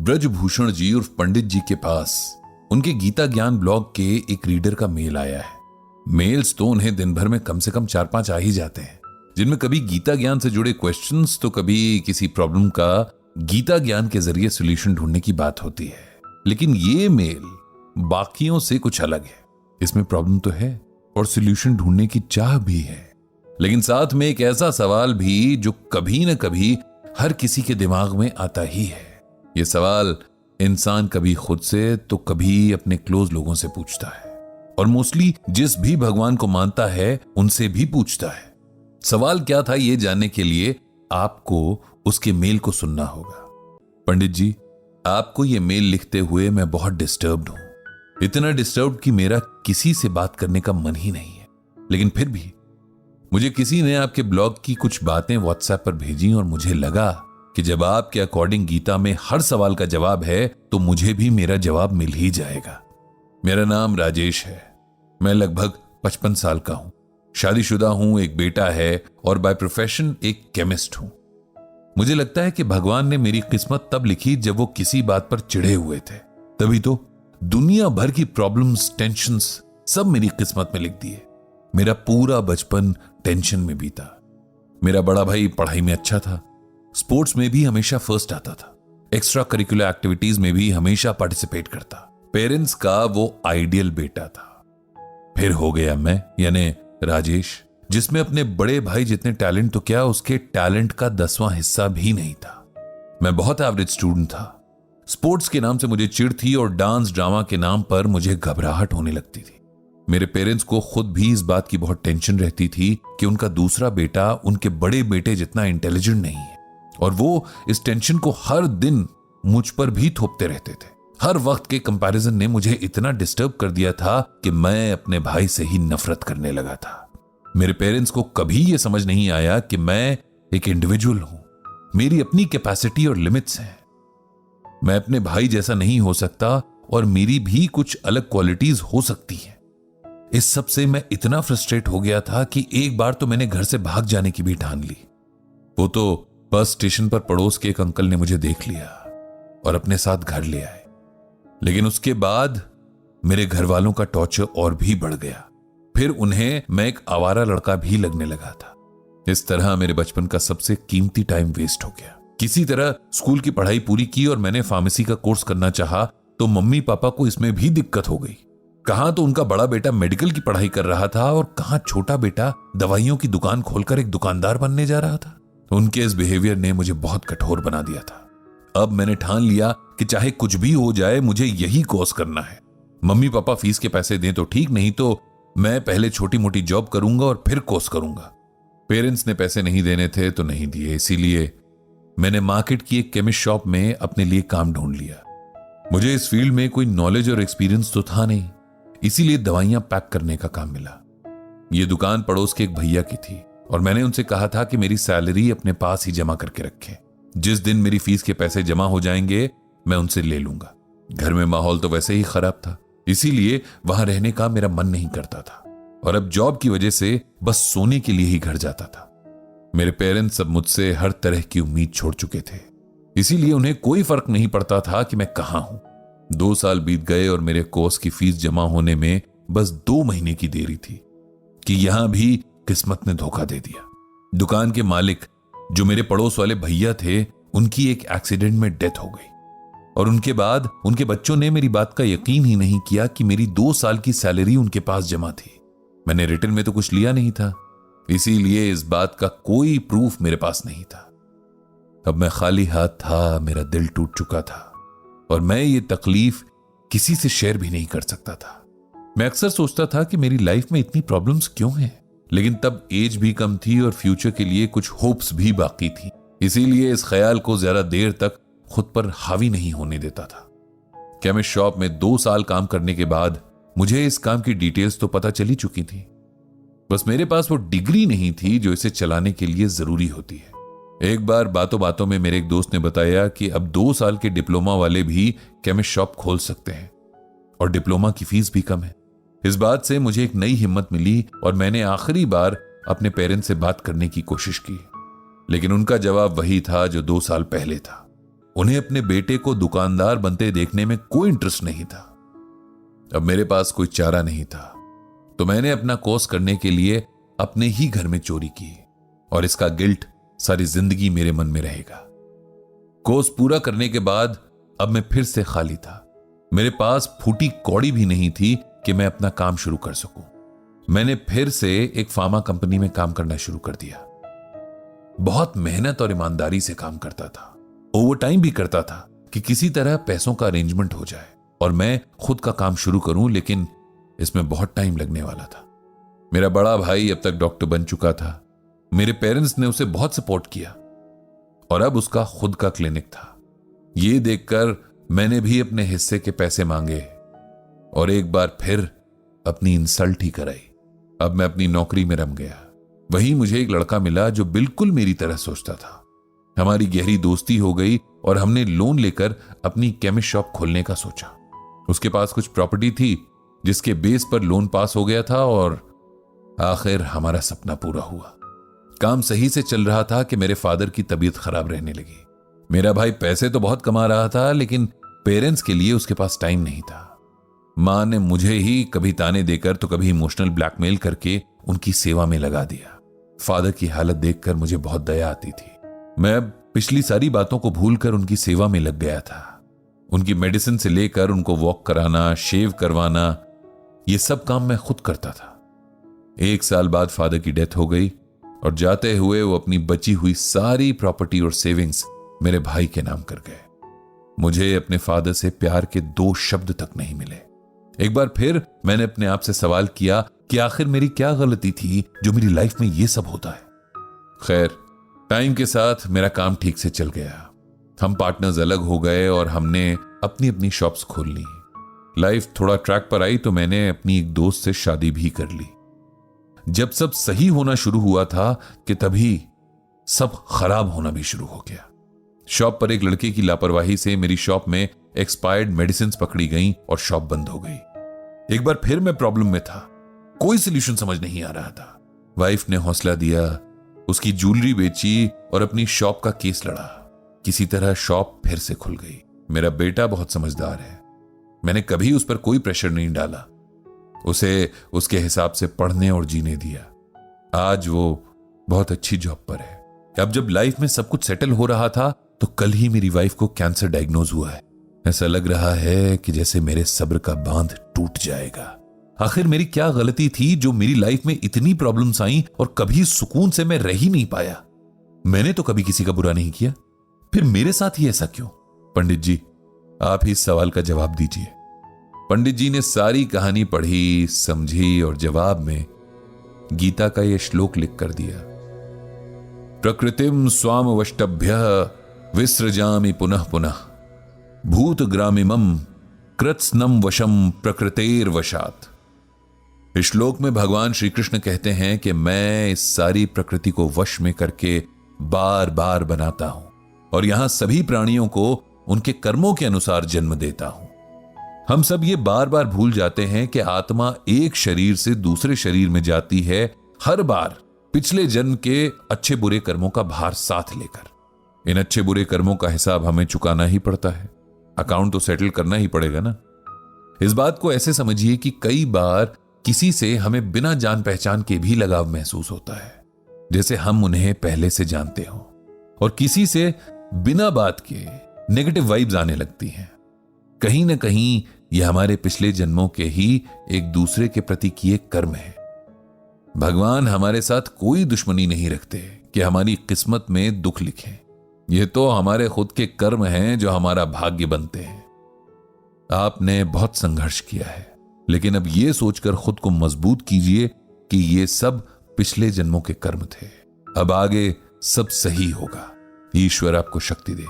ब्रजभूषण जी उर्फ पंडित जी के पास उनके गीता ज्ञान ब्लॉग के एक रीडर का मेल आया है। मेल्स तो उन्हें दिन भर में कम से कम 4-5 आ ही जाते हैं, जिनमें कभी गीता ज्ञान से जुड़े क्वेश्चंस तो कभी किसी प्रॉब्लम का गीता ज्ञान के जरिए सॉल्यूशन ढूंढने की बात होती है। लेकिन ये मेल बाकियों से कुछ अलग है। इसमें प्रॉब्लम तो है और सॉल्यूशन ढूंढने की चाह भी है, लेकिन साथ में एक ऐसा सवाल भी जो कभी न कभी हर किसी के दिमाग में आता ही है। यह सवाल इंसान कभी खुद से तो कभी अपने क्लोज लोगों से पूछता है, और मोस्टली जिस भी भगवान को मानता है उनसे भी पूछता है। सवाल क्या था ये जानने के लिए आपको उसके मेल को सुनना होगा। पंडित जी, आपको ये मेल लिखते हुए मैं बहुत डिस्टर्ब्ड हूं, इतना डिस्टर्ब्ड कि मेरा किसी से बात करने का मन ही नहीं है। लेकिन फिर भी मुझे किसी ने आपके ब्लॉग की कुछ बातें व्हाट्सएप पर भेजी और मुझे लगा कि जब आपके अकॉर्डिंग गीता में हर सवाल का जवाब है तो मुझे भी मेरा जवाब मिल ही जाएगा। मेरा नाम राजेश है, मैं लगभग 55 साल का हूं, शादीशुदा हूं, एक बेटा है और बाय प्रोफेशन एक केमिस्ट हूं। मुझे लगता है कि भगवान ने मेरी किस्मत तब लिखी जब वो किसी बात पर चिढ़े हुए थे, तभी तो दुनिया भर की प्रॉब्लम्स, टेंशंस सब मेरी किस्मत में लिख दिए। मेरा पूरा बचपन टेंशन में बीता। मेरा बड़ा भाई पढ़ाई में अच्छा था, स्पोर्ट्स में भी हमेशा फर्स्ट आता था, एक्स्ट्रा करिकुलर एक्टिविटीज में भी हमेशा पार्टिसिपेट करता। पेरेंट्स का वो आइडियल बेटा था। फिर हो गया मैं, यानी राजेश, जिसमें अपने बड़े भाई जितने टैलेंट तो क्या उसके टैलेंट का 10वां हिस्सा भी नहीं था। मैं बहुत एवरेज स्टूडेंट था। स्पोर्ट्स के नाम से मुझे चिढ़ थी और डांस ड्रामा के नाम पर मुझे घबराहट होने लगती थी। मेरे पेरेंट्स को खुद भी इस बात की बहुत टेंशन रहती थी कि उनका दूसरा बेटा उनके बड़े बेटे जितना इंटेलिजेंट नहीं है, और वो इस टेंशन को हर दिन मुझ पर भी थोपते रहते थे। हर वक्त के कंपैरिजन ने मुझे इतना डिस्टर्ब कर दिया था कि मैं अपने भाई से ही नफरत करने लगा था। मेरे पेरेंट्स को कभी यह समझ नहीं आया कि मैं एक इंडिविजुअल हूं, मेरी अपनी कैपेसिटी और लिमिट्स हैं। मैं अपने भाई जैसा नहीं हो सकता और मेरी भी कुछ अलग क्वालिटीज हो सकती हैं। इस सब से मैं इतना फ्रस्ट्रेट हो गया था कि एक बार तो मैंने घर से भाग जाने की भी ठान ली। वो तो बस स्टेशन पर पड़ोस के एक अंकल ने मुझे देख लिया और अपने साथ घर ले आए। लेकिन उसके बाद मेरे घर वालों का टॉर्चर और भी बढ़ गया। फिर उन्हें मैं एक आवारा लड़का भी लगने लगा था। इस तरह मेरे बचपन का सबसे कीमती टाइम वेस्ट हो गया। किसी तरह स्कूल की पढ़ाई पूरी की और मैंने फार्मेसी का कोर्स करना चाहा तो मम्मी पापा को इसमें भी दिक्कत हो गई। कहां तो उनका बड़ा बेटा मेडिकल की पढ़ाई कर रहा था और कहां छोटा बेटा दवाइयों की दुकान खोलकर एक दुकानदार बनने जा रहा था। उनके इस बिहेवियर ने मुझे बहुत कठोर बना दिया था। अब मैंने ठान लिया कि चाहे कुछ भी हो जाए मुझे यही कोर्स करना है। मम्मी पापा फीस के पैसे दें तो ठीक, नहीं तो मैं पहले छोटी मोटी जॉब करूंगा और फिर कोर्स करूंगा। पेरेंट्स ने पैसे नहीं देने थे तो नहीं दिए, इसीलिए मैंने मार्केट की एक केमिस्ट शॉप में अपने लिए काम ढूंढ लिया। मुझे इस फील्ड में कोई नॉलेज और एक्सपीरियंस तो था नहीं, इसीलिए दवाइयां पैक करने का काम मिला। यह दुकान पड़ोस के एक भैया की थी और मैंने उनसे कहा था कि मेरी सैलरी अपने पास ही जमा करके रखें। जिस दिन मेरी फीस के पैसे जमा हो जाएंगे मैं उनसे ले लूंगा। घर में माहौल तो वैसे ही खराब था, इसीलिए वहां रहने का मेरा मन नहीं करता था और अब जॉब की वजह से बस सोने के लिए ही घर जाता था। मेरे पेरेंट्स अब मुझसे हर तरह की उम्मीद छोड़ चुके थे, इसीलिए उन्हें कोई फर्क नहीं पड़ता था कि मैं कहां हूं। 2 साल बीत गए और मेरे कोर्स की फीस जमा होने में बस 2 महीने की देरी थी कि यहां भी किस्मत ने धोखा दे दिया। दुकान के मालिक जो मेरे पड़ोस वाले भैया थे, उनकी एक एक्सीडेंट में डेथ हो गई और उनके बाद उनके बच्चों ने मेरी बात का यकीन ही नहीं किया कि मेरी 2 साल की सैलरी उनके पास जमा थी। मैंने रिटर्न में तो कुछ लिया नहीं था, इसीलिए इस बात का कोई प्रूफ मेरे पास नहीं था। अब मैं खाली हाथ था, मेरा दिल टूट चुका था और मैं ये तकलीफ किसी से शेयर भी नहीं कर सकता था। मैं अक्सर सोचता था कि मेरी लाइफ में इतनी प्रॉब्लम्स क्यों हैं, लेकिन तब एज भी कम थी और फ्यूचर के लिए कुछ होप्स भी बाकी थी, इसीलिए इस ख्याल को ज्यादा देर तक खुद पर हावी नहीं होने देता था। केमिस्ट शॉप में 2 साल काम करने के बाद मुझे इस काम की डिटेल्स तो पता चली चुकी थी, बस मेरे पास वो डिग्री नहीं थी जो इसे चलाने के लिए जरूरी होती है। एक बार बातों बातों में मेरे एक दोस्त ने बताया कि अब 2 साल के डिप्लोमा वाले भी केमिस्ट शॉप खोल सकते हैं और डिप्लोमा की फीस भी कम है। इस बात से मुझे एक नई हिम्मत मिली और मैंने आखिरी बार अपने पेरेंट्स से बात करने की कोशिश की, लेकिन उनका जवाब वही था जो 2 साल पहले था। उन्हें अपने बेटे को दुकानदार बनते देखने में कोई इंटरेस्ट नहीं था। अब मेरे पास कोई चारा नहीं था, तो मैंने अपना कोर्स करने के लिए अपने ही घर में चोरी की, और इसका गिल्ट सारी जिंदगी मेरे मन में रहेगा। कोर्स पूरा करने के बाद अब मैं फिर से खाली था। मेरे पास फूटी कौड़ी भी नहीं थी कि मैं अपना काम शुरू कर सकूं। मैंने फिर से एक फार्मा कंपनी में काम करना शुरू कर दिया। बहुत मेहनत और ईमानदारी से काम करता था, ओवर टाइम भी करता था कि किसी तरह पैसों का अरेंजमेंट हो जाए और मैं खुद का काम शुरू करूं, लेकिन इसमें बहुत टाइम लगने वाला था। मेरा बड़ा भाई अब तक डॉक्टर बन चुका था। मेरे पेरेंट्स ने उसे बहुत सपोर्ट किया और अब उसका खुद का क्लिनिक था। ये देखकर मैंने भी अपने हिस्से के पैसे मांगे और एक बार फिर अपनी इंसल्ट ही कराई। अब मैं अपनी नौकरी में रम गया। वहीं मुझे एक लड़का मिला जो बिल्कुल मेरी तरह सोचता था। हमारी गहरी दोस्ती हो गई और हमने लोन लेकर अपनी केमिस्ट शॉप खोलने का सोचा। उसके पास कुछ प्रॉपर्टी थी जिसके बेस पर लोन पास हो गया था और आखिर हमारा सपना पूरा हुआ। काम सही से चल रहा था कि मेरे फादर की तबीयत खराब रहने लगी। मेरा भाई पैसे तो बहुत कमा रहा था, लेकिन पेरेंट्स के लिए उसके पास टाइम नहीं था। मां ने मुझे ही कभी ताने देकर तो कभी इमोशनल ब्लैकमेल करके उनकी सेवा में लगा दिया। फादर की हालत देखकर मुझे बहुत दया आती थी। मैं पिछली सारी बातों को भूलकर उनकी सेवा में लग गया था। उनकी मेडिसिन से लेकर उनको वॉक कराना, शेव करवाना, ये सब काम मैं खुद करता था। 1 साल बाद फादर की डेथ हो गई और जाते हुए वो अपनी बची हुई सारी प्रॉपर्टी और सेविंग्स मेरे भाई के नाम कर गए। मुझे अपने फादर से प्यार के 2 शब्द तक नहीं मिले। एक बार फिर मैंने अपने आप से सवाल किया कि आखिर मेरी क्या गलती थी जो मेरी लाइफ में ये सब होता है। खैर, टाइम के साथ मेरा काम ठीक से चल गया। हम पार्टनर्स अलग हो गए और हमने अपनी अपनी शॉप्स खोल ली। लाइफ थोड़ा ट्रैक पर आई तो मैंने अपनी एक दोस्त से शादी भी कर ली। जब सब सही होना शुरू हुआ था कि तभी सब खराब होना भी शुरू हो गया। शॉप पर एक लड़के की लापरवाही से मेरी शॉप में एक्सपायर्ड मेडिसिन्स पकड़ी गईं और शॉप बंद हो गई। एक बार फिर मैं प्रॉब्लम में था। कोई सोल्यूशन समझ नहीं आ रहा था। वाइफ ने हौसला दिया, उसकी ज्वेलरी बेची और अपनी शॉप का केस लड़ा। किसी तरह शॉप फिर से खुल गई। मेरा बेटा बहुत समझदार है। मैंने कभी उस पर कोई प्रेशर नहीं डाला। उसे उसके हिसाब से पढ़ने और जीने दिया। आज वो बहुत अच्छी जॉब पर है। अब जब लाइफ में सब कुछ सेटल हो रहा था तो कल ही मेरी वाइफ को कैंसर डायग्नोज हुआ है। ऐसा लग रहा है कि जैसे मेरे सब्र का बांध टूट जाएगा। आखिर मेरी क्या गलती थी जो मेरी लाइफ में इतनी प्रॉब्लम्स आई और कभी सुकून से मैं रह ही नहीं पाया। मैंने तो कभी किसी का बुरा नहीं किया, फिर मेरे साथ ही ऐसा क्यों? पंडित जी, आप ही इस सवाल का जवाब दीजिए। पंडित जी ने सारी कहानी पढ़ी, समझी और जवाब में गीता का यह श्लोक लिख कर दिया। प्रकृतिम स्वामवष्टभ्यः विसृजामि पुनः पुनः भूतग्रामिमं कृत्स्नम वशम प्रकृतेर्वशात्। इस श्लोक में भगवान श्री कृष्ण कहते हैं कि मैं इस सारी प्रकृति को वश में करके बार बार बनाता हूं और यहां सभी प्राणियों को उनके कर्मों के अनुसार जन्म देता हूं। हम सब ये बार बार भूल जाते हैं कि आत्मा एक शरीर से दूसरे शरीर में जाती है, हर बार पिछले जन्म के अच्छे बुरे कर्मों का भार साथ लेकर। इन अच्छे बुरे कर्मों का हिसाब हमें चुकाना ही पड़ता है। अकाउंट तो सेटल करना ही पड़ेगा ना। इस बात को ऐसे समझिए कि कई बार किसी से हमें बिना जान पहचान के भी लगाव महसूस होता है, जैसे हम उन्हें पहले से जानते हो, और किसी से बिना बात के नेगेटिव वाइब्स आने लगती हैं। कहीं ना कहीं यह हमारे पिछले जन्मों के ही एक दूसरे के प्रति किए कर्म है। भगवान हमारे साथ कोई दुश्मनी नहीं रखते कि हमारी किस्मत में दुख लिखें। यह तो हमारे खुद के कर्म हैं जो हमारा भाग्य बनते हैं। आपने बहुत संघर्ष किया है, लेकिन अब यह सोचकर खुद को मजबूत कीजिए कि ये सब पिछले जन्मों के कर्म थे। अब आगे सब सही होगा। ईश्वर आपको शक्ति दे।